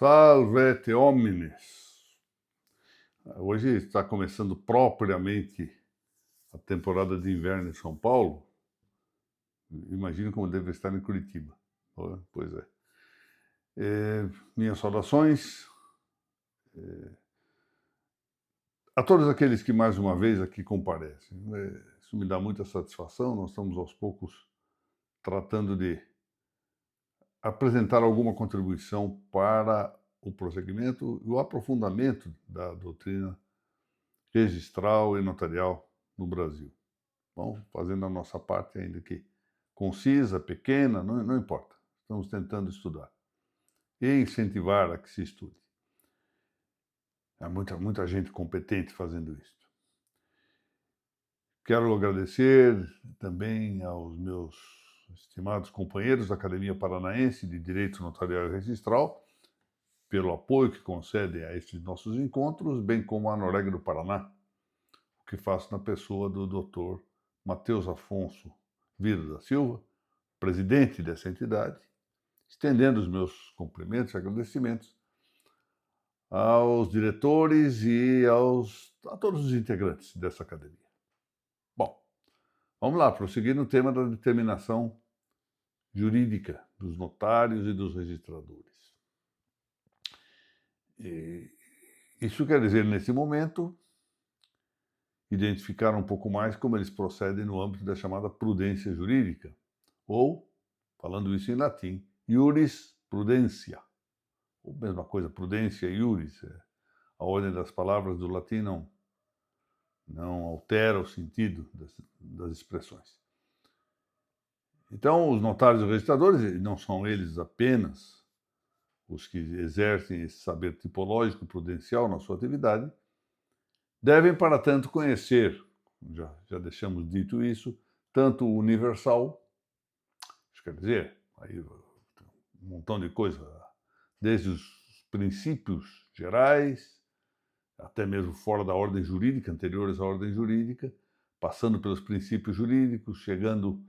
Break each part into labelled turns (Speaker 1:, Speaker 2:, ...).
Speaker 1: Salvete homines! Hoje está começando propriamente a temporada de inverno em São Paulo. Imagino como deve estar em Curitiba. Pois é. Minhas saudações a todos aqueles que mais uma vez aqui comparecem. Isso me dá muita satisfação. Nós estamos aos poucos tratando de apresentar alguma contribuição para o prosseguimento e o aprofundamento da doutrina registral e notarial no Brasil. Bom, fazendo a nossa parte, ainda que concisa, pequena, não importa. Estamos tentando estudar e incentivar a que se estude. Há muita gente competente fazendo isso. Quero agradecer também aos meus estimados companheiros da Academia Paranaense de Direito Notarial e Registral pelo apoio que concedem a estes nossos encontros, bem como a Noréga do Paraná, o que faço na pessoa do Dr. Matheus Afonso Vieira da Silva, presidente dessa entidade, estendendo os meus cumprimentos e agradecimentos aos diretores e a todos os integrantes dessa academia. Bom, vamos lá, prosseguir no tema da determinação jurídica dos notários e dos registradores. Isso quer dizer, nesse momento, identificar um pouco mais como eles procedem no âmbito da chamada prudência jurídica, ou, falando isso em latim, iuris prudentia. Ou mesma coisa, prudência e iuris. A ordem das palavras do latim não altera o sentido das expressões. Então, os notários e registradores, não são eles apenas os que exercem esse saber tipológico prudencial na sua atividade, devem, para tanto, conhecer, já deixamos dito isso, tanto o universal, isso quer dizer, aí um montão de coisa, desde os princípios gerais, até mesmo fora da ordem jurídica, anteriores à ordem jurídica, passando pelos princípios jurídicos, chegando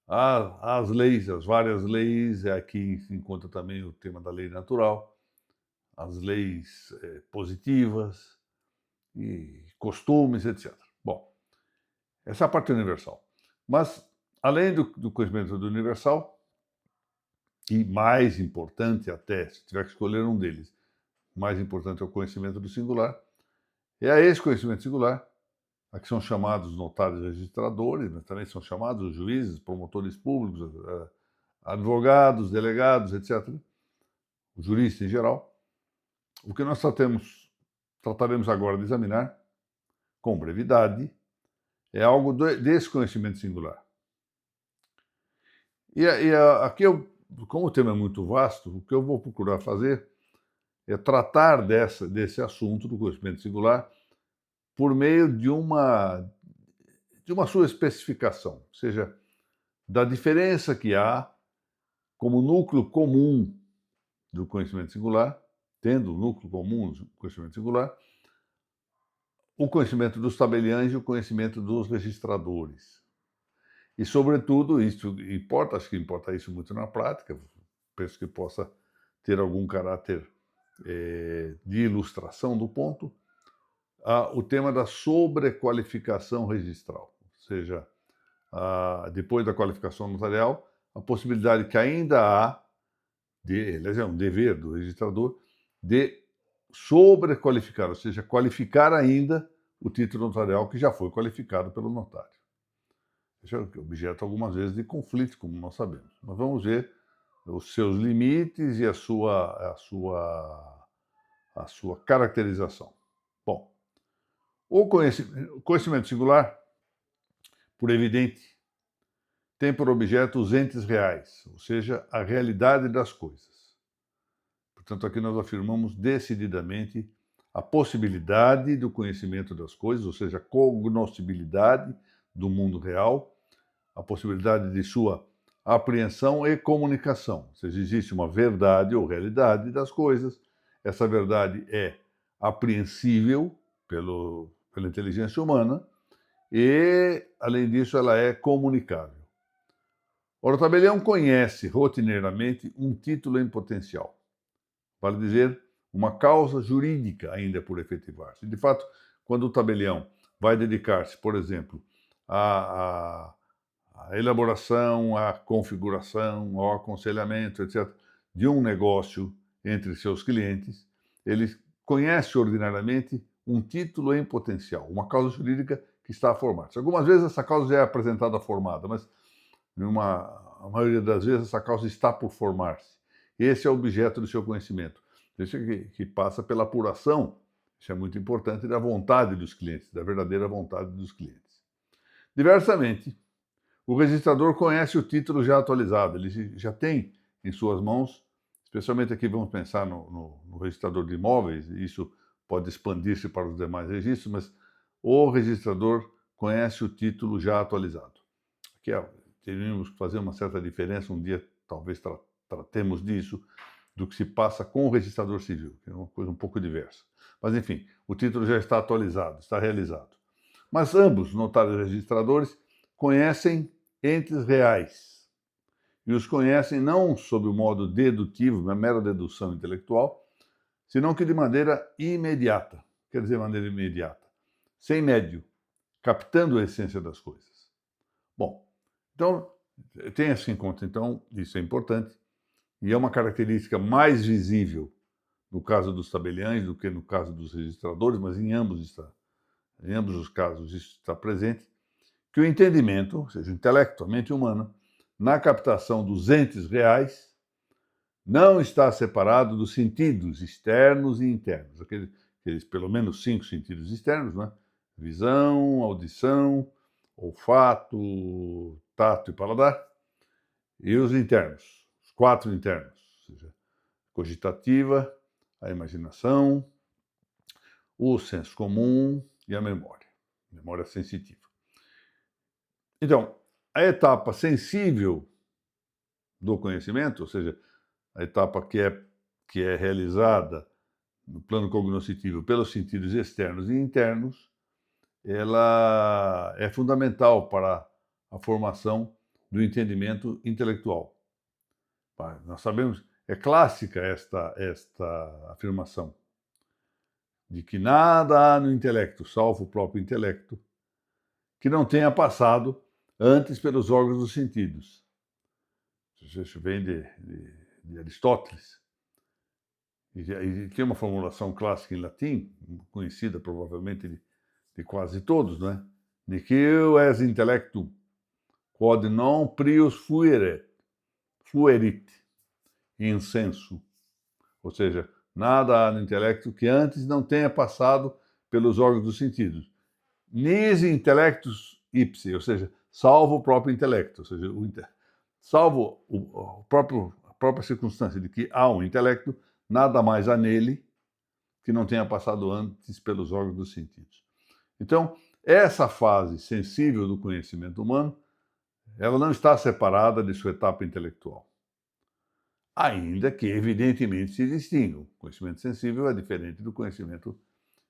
Speaker 1: às leis, às várias leis, aqui se encontra também o tema da lei natural, as leis positivas, e costumes, etc. Bom, essa é a parte universal. Mas, além do conhecimento do universal, e mais importante até, se tiver que escolher um deles, mais importante é o conhecimento do singular, é a esse conhecimento singular, a que são chamados notários registradores, mas também são chamados juízes, promotores públicos, advogados, delegados, etc., o jurista em geral. O que nós trataremos agora de examinar, com brevidade, é algo desse conhecimento singular. Aqui, como o tema é muito vasto, o que eu vou procurar fazer é tratar desse assunto do conhecimento singular por meio de uma sua especificação, ou seja, da diferença que há como núcleo comum do conhecimento singular, tendo o núcleo comum do conhecimento singular, o conhecimento dos tabeliães e o conhecimento dos registradores. E, sobretudo, isso importa, acho que importa isso muito na prática, penso que possa ter algum caráter de ilustração do ponto, o tema da sobrequalificação registral, ou seja, depois da qualificação notarial, a possibilidade que ainda há, aliás, é um dever do registrador, de sobrequalificar, ou seja, qualificar ainda o título notarial que já foi qualificado pelo notário. Isso é objeto algumas vezes de conflito, como nós sabemos. Mas vamos ver os seus limites e a sua caracterização. Bom, o conhecimento singular, por evidente, tem por objeto os entes reais, ou seja, a realidade das coisas. Portanto, aqui nós afirmamos decididamente a possibilidade do conhecimento das coisas, ou seja, a cognoscibilidade do mundo real, a possibilidade de sua apreensão e comunicação. Ou seja, existe uma verdade ou realidade das coisas, essa verdade é apreensível pela inteligência humana e, além disso, ela é comunicável. Ora, o tabelião conhece rotineiramente um título em potencial. vale dizer, uma causa jurídica ainda por efetivar-se. De fato, quando o tabelião vai dedicar-se, por exemplo, à elaboração, à configuração, ao aconselhamento, etc., de um negócio entre seus clientes, ele conhece ordinariamente um título em potencial, uma causa jurídica que está a formar-se. Algumas vezes essa causa já é apresentada formada, mas a maioria das vezes essa causa está por formar-se. Esse é o objeto do seu conhecimento. Isso que passa pela apuração, isso é muito importante, da vontade dos clientes, da verdadeira vontade dos clientes. Diversamente, o registrador conhece o título já atualizado, ele já tem em suas mãos, especialmente aqui vamos pensar no registrador de imóveis, e isso pode expandir-se para os demais registros, mas o registrador conhece o título já atualizado. Aqui teríamos que fazer uma certa diferença, um dia talvez tratemos disso, do que se passa com o registrador civil, que é uma coisa um pouco diversa. Mas, enfim, o título já está atualizado, está realizado. Mas ambos, notários e registradores, conhecem entes reais. E os conhecem não sob o modo dedutivo, uma mera dedução intelectual, senão que de maneira imediata. Quer dizer, maneira imediata. Sem médio, captando a essência das coisas. Bom, então, tenha-se em conta, então, isso é importante, e é uma característica mais visível no caso dos tabeliães do que no caso dos registradores, mas em ambos os casos isso está presente, que o entendimento, ou seja, o intelecto, a mente humana, na captação dos entes reais, não está separado dos sentidos externos e internos, aqueles pelo menos 5 sentidos externos, né? Visão, audição, olfato, tato e paladar, e os internos, os 4 internos, ou seja, cogitativa, a imaginação, o senso comum e a memória sensitiva. Então, a etapa sensível do conhecimento, ou seja, a etapa que é realizada no plano cognoscitivo pelos sentidos externos e internos, ela é fundamental para a formação do entendimento intelectual. Nós sabemos, é clássica esta afirmação, de que nada há no intelecto, salvo o próprio intelecto, que não tenha passado antes pelos órgãos dos sentidos. Isso vem de Aristóteles. E tem uma formulação clássica em latim, conhecida provavelmente de quase todos, não é? Nihil est intellectum, quod non prius fuerit in sensu. Ou seja, nada há no intelecto que antes não tenha passado pelos órgãos dos sentidos. Nisi intellectus ipse, ou seja, salvo o próprio intelecto, ou seja, salvo a própria circunstância de que há um intelecto, nada mais há nele que não tenha passado antes pelos órgãos dos sentidos. Então, essa fase sensível do conhecimento humano, ela não está separada de sua etapa intelectual. Ainda que, evidentemente, se distinga. O conhecimento sensível é diferente do conhecimento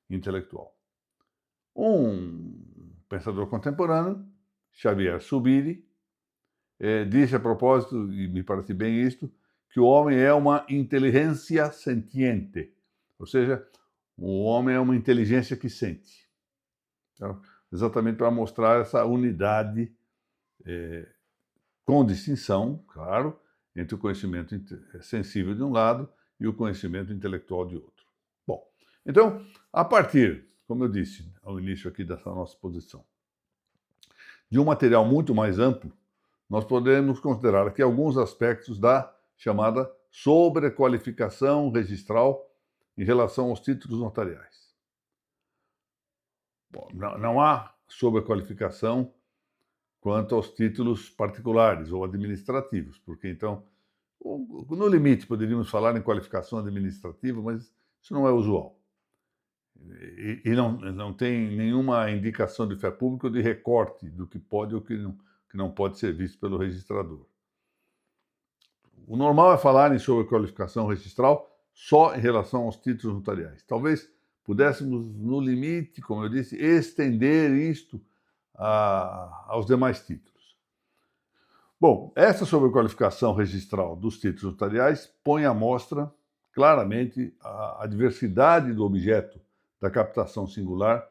Speaker 1: intelectual. Um pensador contemporâneo, Xavier Zubiri, disse a propósito, e me parece bem isto, que o homem é uma inteligência sentiente, ou seja, o homem é uma inteligência que sente. Então, exatamente para mostrar essa unidade com distinção, claro, entre o conhecimento sensível de um lado e o conhecimento intelectual de outro. Bom, então, a partir, como eu disse ao início aqui dessa nossa exposição, de um material muito mais amplo, nós podemos considerar aqui alguns aspectos da chamada sobrequalificação registral em relação aos títulos notariais. Bom, não há sobrequalificação quanto aos títulos particulares ou administrativos, porque então, no limite, poderíamos falar em qualificação administrativa, mas isso não é usual. E não tem nenhuma indicação de fé pública ou de recorte do que pode ou que não pode ser visto pelo registrador. O normal é falarem sobre qualificação registral só em relação aos títulos notariais. Talvez pudéssemos, no limite, como eu disse, estender isto aos demais títulos. Bom, essa sobrequalificação registral dos títulos notariais põe à mostra claramente a diversidade do objeto da captação singular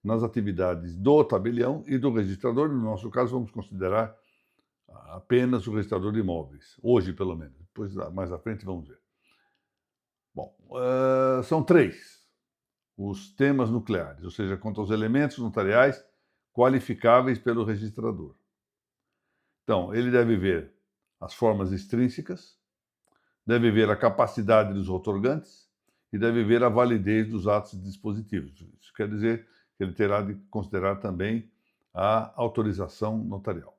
Speaker 1: nas atividades do tabelião e do registrador. No nosso caso, vamos considerar apenas o registrador de imóveis, hoje pelo menos. Depois, mais à frente, vamos ver. Bom, são 3 os temas nucleares, ou seja, quanto aos elementos notariais qualificáveis pelo registrador. Então, ele deve ver as formas extrínsecas, deve ver a capacidade dos outorgantes e deve ver a validez dos atos dispositivos. Isso quer dizer que ele terá de considerar também a autorização notarial.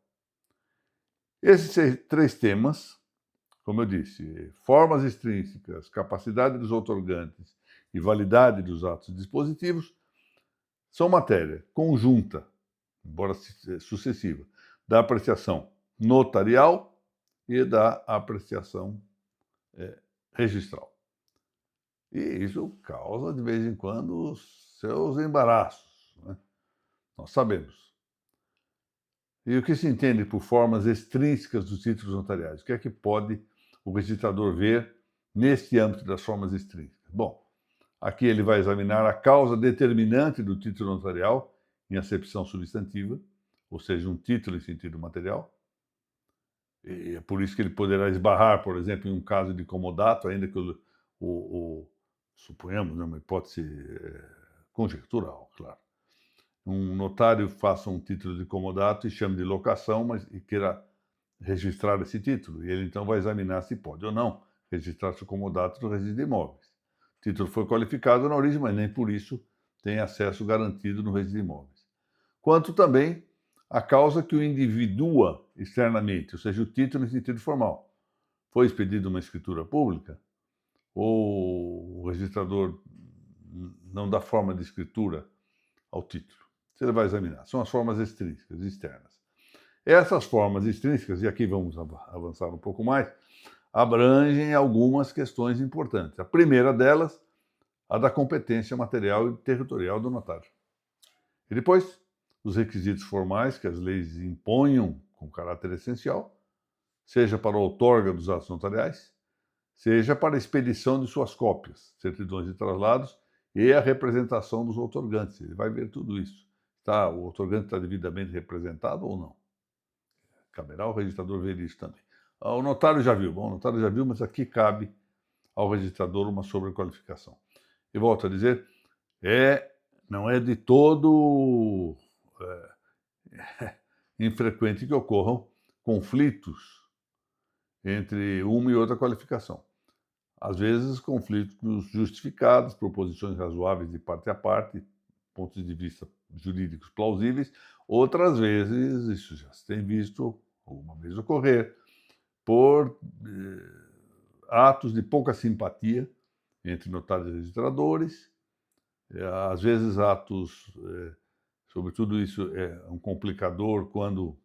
Speaker 1: Esses 3 temas, como eu disse, formas extrínsecas, capacidade dos outorgantes e validade dos atos dispositivos, são matéria conjunta, embora sucessiva, da apreciação notarial e da apreciação registral. E isso causa, de vez em quando, seus embaraços, né? Nós sabemos. E o que se entende por formas extrínsecas dos títulos notariais? O que é que pode o registrador ver neste âmbito das formas extrínsecas? Bom, aqui ele vai examinar a causa determinante do título notarial em acepção substantiva, ou seja, um título em sentido material. E é por isso que ele poderá esbarrar, por exemplo, em um caso de comodato, ainda que suponhamos, uma hipótese conjectural, claro. Um notário faça um título de comodato e chame de locação, mas queira registrar esse título. E ele então vai examinar se pode ou não registrar seu comodato no registro de imóveis. O título foi qualificado na origem, mas nem por isso tem acesso garantido no registro de imóveis. Quanto também a causa que o individua externamente, ou seja, o título em sentido formal. Foi expedida uma escritura pública, ou o registrador não dá forma de escritura ao título. Você vai examinar. São as formas extrínsecas, externas. Essas formas extrínsecas, e aqui vamos avançar um pouco mais, abrangem algumas questões importantes. A primeira delas, a da competência material e territorial do notário. E depois, os requisitos formais que as leis imponham com caráter essencial, seja para a outorga dos atos notariais, seja para a expedição de suas cópias, certidões de traslados e a representação dos outorgantes. Ele vai ver tudo isso. O outorgante está devidamente representado ou não? Caberá ao registrador ver isso também. O notário já viu. Bom, o notário já viu, mas aqui cabe ao registrador uma sobrequalificação. E volto a dizer, não é de todo infrequente que ocorram conflitos entre uma e outra qualificação. Às vezes, conflitos justificados, proposições razoáveis de parte a parte, pontos de vista jurídicos plausíveis. Outras vezes, isso já se tem visto alguma vez ocorrer, por atos de pouca simpatia entre notários e registradores, às vezes atos, sobretudo isso é um complicador quando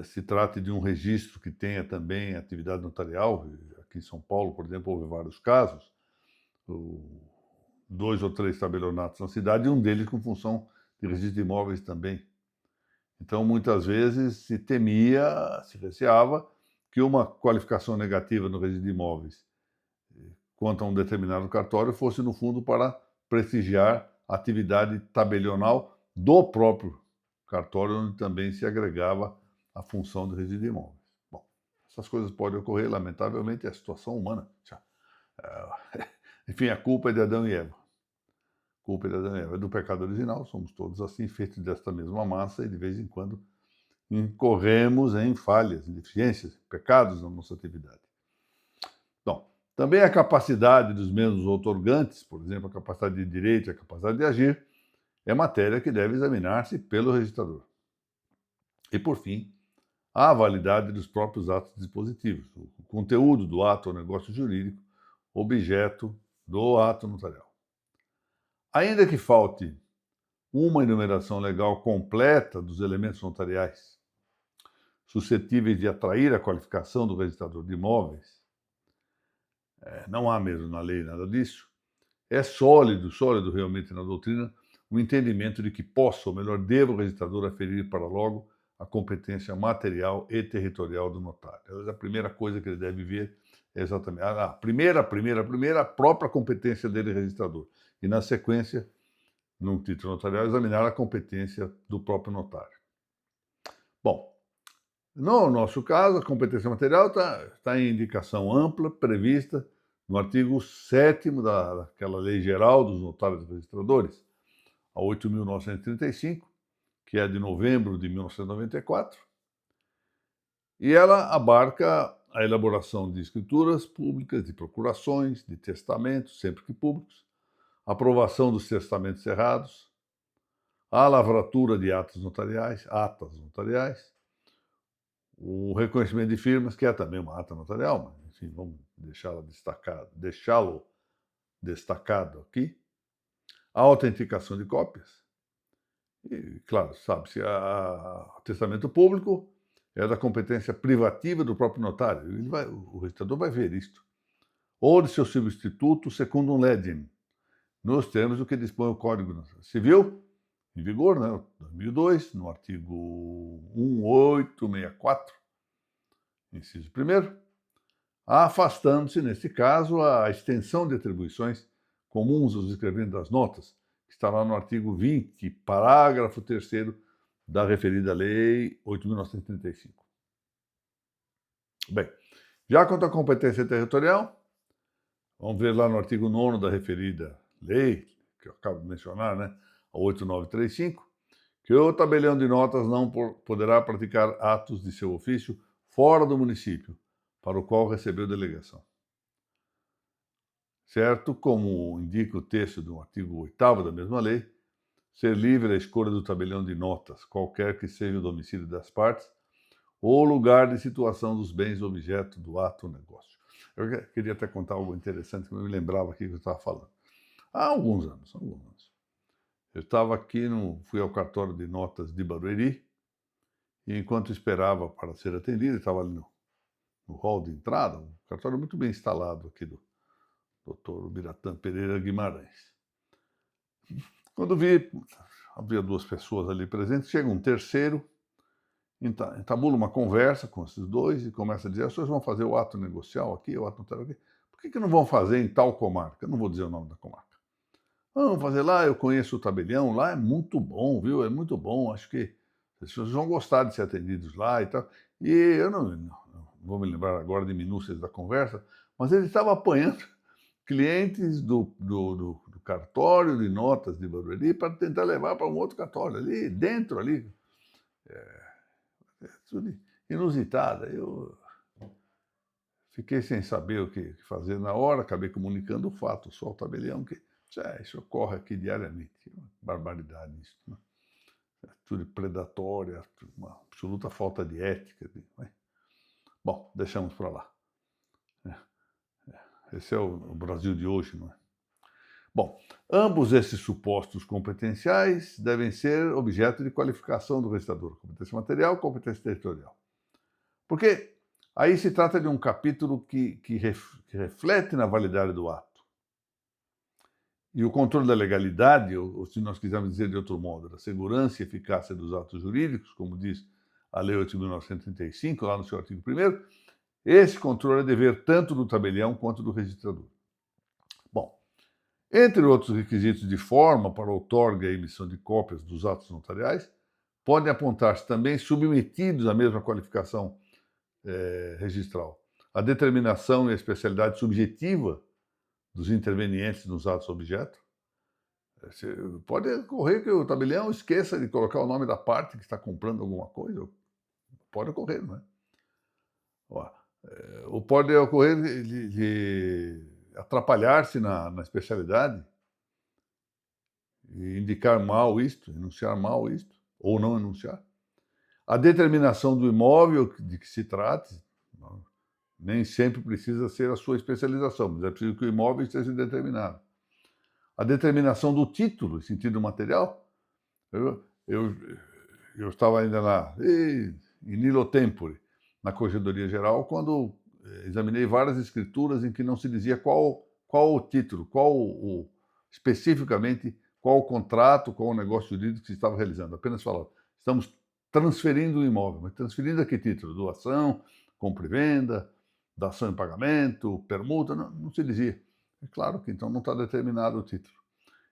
Speaker 1: se trata de um registro que tenha também atividade notarial. Aqui em São Paulo, por exemplo, houve vários casos, 2 ou 3 tabelionatos na cidade, e um deles com função de registro de imóveis também. Então, muitas vezes se temia, se receava que uma qualificação negativa no registro de imóveis quanto a um determinado cartório fosse, no fundo, para prestigiar a atividade tabelional do próprio cartório, onde também se agregava a função do registro de imóveis. Bom, essas coisas podem ocorrer, lamentavelmente, é a situação humana. Enfim, a culpa é de Adão e Eva. A culpa é de Adão e Eva. É do pecado original, somos todos assim, feitos desta mesma massa, e de vez em quando incorremos em falhas, em deficiências, pecados na nossa atividade. Bom, também a capacidade dos membros outorgantes, por exemplo, a capacidade de direito e a capacidade de agir, é matéria que deve examinar-se pelo registrador. E, por fim, a validade dos próprios atos dispositivos, o conteúdo do ato ou negócio jurídico, objeto do ato notarial. Ainda que falte uma enumeração legal completa dos elementos notariais suscetíveis de atrair a qualificação do registrador de imóveis, não há mesmo na lei nada disso, é sólido realmente na doutrina, o entendimento de que possa, ou melhor, deva o registrador aferir para logo a competência material e territorial do notário. A primeira coisa que ele deve ver Exatamente. A primeira, a própria competência dele registrador. E, na sequência, num título notarial, examinar a competência do próprio notário. Bom, no nosso caso, a competência material está em indicação ampla, prevista no artigo 7º daquela Lei Geral dos Notários e Registradores, a 8.935, que é de novembro de 1994, e ela abarca a elaboração de escrituras públicas, de procurações, de testamentos, sempre que públicos, aprovação dos testamentos cerrados, a lavratura de atas notariais, o reconhecimento de firmas, que é também uma ata notarial, mas enfim, vamos deixá-lo destacado aqui, a autenticação de cópias, e, claro, sabe-se, o testamento público é da competência privativa do próprio notário, o registrador vai ver isto, ou de seu substituto, secundum legem, nos termos do que dispõe o Código Civil, em vigor, né, 2002, no artigo 1864, inciso 1º, afastando-se, neste caso, a extensão de atribuições comuns aos escreventes das notas, que está lá no artigo 20, parágrafo 3º da referida Lei 8.935. Bem, já quanto à competência territorial, vamos ver lá no artigo 9º da referida lei, que eu acabo de mencionar, né, a 8935, que o tabelião de notas não poderá praticar atos de seu ofício fora do município, para o qual recebeu delegação. Certo, como indica o texto do artigo 8º da mesma lei, ser livre a escolha do tabelião de notas, qualquer que seja o domicílio das partes, ou lugar de situação dos bens objeto do ato ou negócio. Eu queria até contar algo interessante que eu me lembrava aqui que eu estava falando. Há alguns anos. Eu estava aqui, fui ao cartório de notas de Barueri, e enquanto esperava para ser atendido, estava ali no hall de entrada, um cartório muito bem instalado aqui do Dr. Biratã Pereira Guimarães. Quando vi, havia 2 pessoas ali presentes, chega um terceiro, entabula uma conversa com esses 2 e começa a dizer: os senhores vão fazer o ato negocial aqui, o ato notarial aqui? Por que não vão fazer em tal comarca? Eu não vou dizer o nome da comarca. Vamos fazer lá, eu conheço o tabelião, lá é muito bom, viu? É muito bom, acho que as pessoas vão gostar de ser atendidos lá e tal. E eu não vou me lembrar agora de minúcias da conversa, mas ele estava apanhando clientes do cartório de notas de Barueri para tentar levar para um outro cartório, ali dentro, ali. É tudo inusitado. Eu fiquei sem saber o que fazer na hora, acabei comunicando o fato só ao tabelião que isso ocorre aqui diariamente. Uma barbaridade isso. Né? É tudo predatório, uma absoluta falta de ética. Bom, deixamos para lá. Esse é o Brasil de hoje, não é? Bom, ambos esses supostos competenciais devem ser objeto de qualificação do registrador, competência material e competência territorial. Porque aí se trata de um capítulo que reflete na validade do ato. E o controle da legalidade, ou se nós quisermos dizer de outro modo, da segurança e eficácia dos atos jurídicos, como diz a Lei 8.935, lá no seu artigo 1º, esse controle é dever tanto do tabelião quanto do registrador. Bom, entre outros requisitos de forma para a outorga e emissão de cópias dos atos notariais, podem apontar-se também submetidos à mesma qualificação registral a determinação e a especialidade subjetiva dos intervenientes nos atos objeto. Pode ocorrer que o tabelião esqueça de colocar o nome da parte que está comprando alguma coisa. Pode ocorrer, não é? Ou pode ocorrer de atrapalhar-se na especialidade e indicar mal isto, enunciar mal isto, ou não enunciar. A determinação do imóvel de que se trate, nem sempre precisa ser a sua especialização, mas é preciso que o imóvel esteja determinado. A determinação do título, em sentido material, eu estava ainda em nilo tempore, na Corregedoria Geral, quando examinei várias escrituras em que não se dizia qual o título, especificamente qual o contrato, qual o negócio jurídico que se estava realizando. Apenas falava, estamos transferindo o imóvel, mas transferindo a que título? Doação, compra e venda, dação em pagamento, permuta, não se dizia. É claro que então não está determinado o título.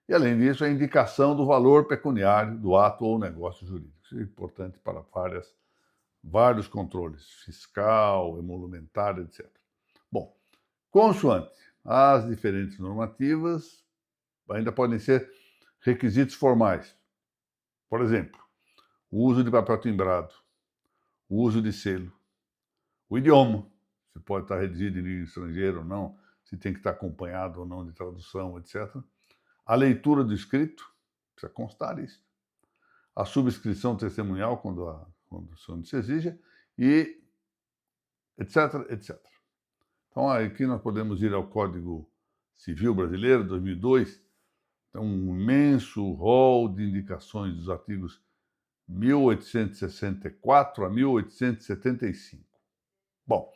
Speaker 1: E, além disso, a indicação do valor pecuniário do ato ou negócio jurídico. Isso é importante para vários controles, fiscal, emolumentário, etc. Bom, consoante as diferentes normativas, ainda podem ser requisitos formais. Por exemplo, o uso de papel timbrado, o uso de selo, o idioma, se pode estar redigido em língua estrangeira ou não, se tem que estar acompanhado ou não de tradução, etc. A leitura do escrito, precisa constar isso. A subscrição testemunhal, quando se exige, e etc, etc. Então, aqui nós podemos ir ao Código Civil Brasileiro, 2002, tem um imenso rol de indicações dos artigos 1864 a 1875. Bom,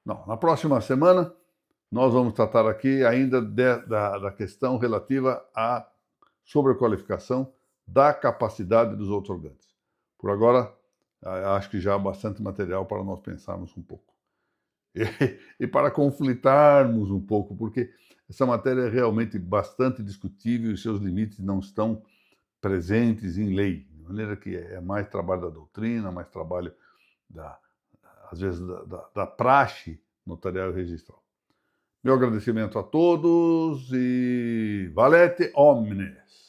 Speaker 1: na próxima semana nós vamos tratar aqui ainda da questão relativa à sobrequalificação da capacidade dos outorgantes. Por agora, acho que já há bastante material para nós pensarmos um pouco. E para conflitarmos um pouco, porque essa matéria é realmente bastante discutível e seus limites não estão presentes em lei, de maneira que é mais trabalho da doutrina, mais trabalho, às vezes, da praxe notarial e registral. Meu agradecimento a todos e valete omnes!